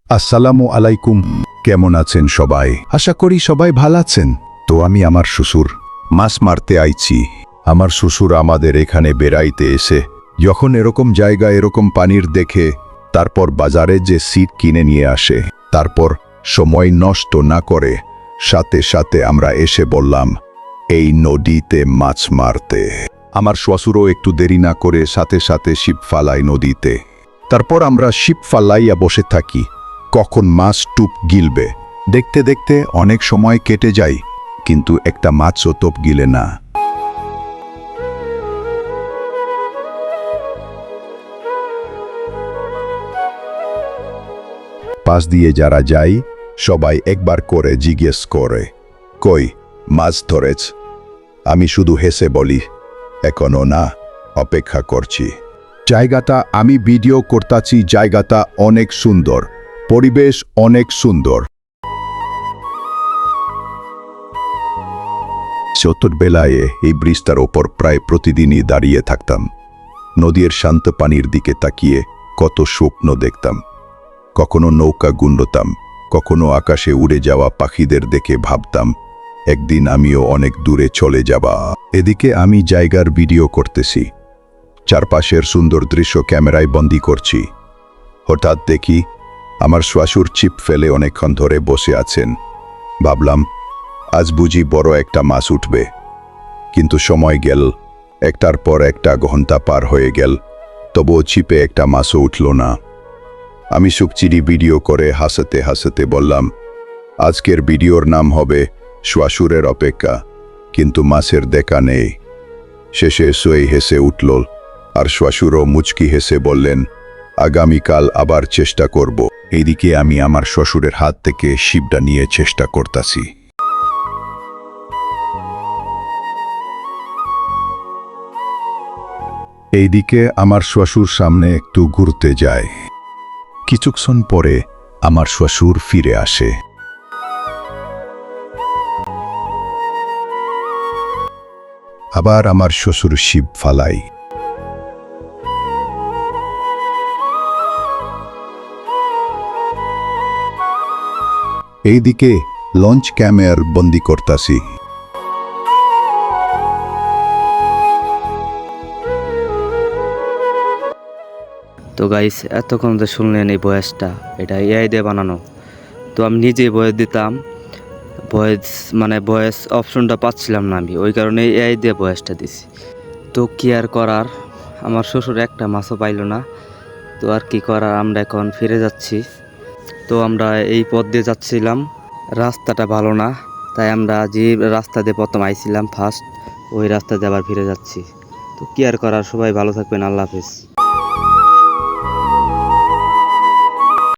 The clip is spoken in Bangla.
আসসালামু আলাইকুম। কেমন আছেন সবাই? আশা করি সবাই ভালো আছেন। তো আমি আমার শ্বশুর মাছ মারতে আইছি। আমার শ্বশুর আমাদের এখানে বেড়াইতে এসে যখন এরকম জায়গা এরকম পানির দেখে তারপর বাজারে যে সিট কিনে নিয়ে আসে, তারপর সময় নষ্ট না করে সাথে সাথে আমরা এসে বললাম এই নদীতে মাছ মারতে। আমার শ্বশুরও একটু দেরি না করে সাথে সাথে ছিপ ফালাই নদীতে। তারপর আমরা ছিপ ফালাইয়া বসে থাকি কখন মাছ টুপ গিলবে। দেখতে দেখতে অনেক সময় কেটে যায়, কিন্তু একটা মাছও টোপ গিলে না। পাশ দিয়ে যারা যায় সবাই একবার করে জিজ্ঞেস করে, কই মাছ ধরেছ? আমি শুধু হেসে বলি, এখনো না, অপেক্ষা করছি। জায়গাটা আমি ভিডিও করতাছি, জায়গাটা অনেক সুন্দর, পরিবেশ অনেক সুন্দর। ছোটবেলায় এই ব্রিজটার ওপর প্রায় প্রতিদিনই দাঁড়িয়ে থাকতাম। নদীর শান্ত পানির দিকে তাকিয়ে কত স্বপ্ন দেখতাম। কখনো নৌকা গুণ্ডতাম, কখনো আকাশে উড়ে যাওয়া পাখিদের দেখে ভাবতাম একদিন আমিও অনেক দূরে চলে যাবা। এদিকে আমি জায়গার ভিডিও করতেছি, চারপাশের সুন্দর দৃশ্য ক্যামেরায় বন্দি করছি। হঠাৎ দেখি আমার শ্বশুর ছিপ ফেলে অনেকক্ষণ ধরে বসে আছেন। ভাবলাম আজ বুঝি বড় একটা মাছ উঠবে, কিন্তু সময় গেল, একটার পর একটা ঘন্টা পার হয়ে গেল, তবুও ছিপে একটা মাছও উঠল না। আমি সুকচিরি ভিডিও করে হাসতে হাসতে বললাম আজকের ভিডিওর নাম হবে শ্বশুরের অপেক্ষা, কিন্তু মাছের দেখা নেই। শেষে সই হেসে উঠল, আর শ্বশুরও মুচকি হেসে বললেন আগামীকাল আবার চেষ্টা করব। এইদিকে আমি আমার শ্বশুরের হাত থেকে ছিপটা নিয়ে চেষ্টা করতাছি। এইদিকে আমার শ্বশুর সামনে একটু ঘুরতে যায়। কিছুক্ষণ পরে আমার শ্বশুর ফিরে আসে। আবার আমার শ্বশুর ছিপ ফালাই। এইদিকে লঞ্চ ক্যামেরার বন্দি করতাছি। তো গাইস, এতক্ষণ তো শুনলেন এই ভয়েসটা, এটা এআই দিয়ে বানানো। তো আমি নিজেই ভয়েস দিতাম, ভয়েস অপশনটা পাচ্ছিলাম না আমি, ওই কারণে এআই দিয়ে ভয়েসটা দিছি। তো কি আর করার, আমার শ্বশুর একটা মাছও পাইল না। তো আর কি করার, আমরা এখন ফিরে যাচ্ছি। তো আমরা এই পথ দিয়ে যাচ্ছিলাম, রাস্তাটা ভালো না, তাই আমরা যে রাস্তা দিয়ে প্রথম আইছিলাম ফার্স্ট, ওই রাস্তা দিয়ে আবার ফিরে যাচ্ছি। তো কি আর করার, সবাই ভালো থাকবেন, আল্লাহ হাফেজ।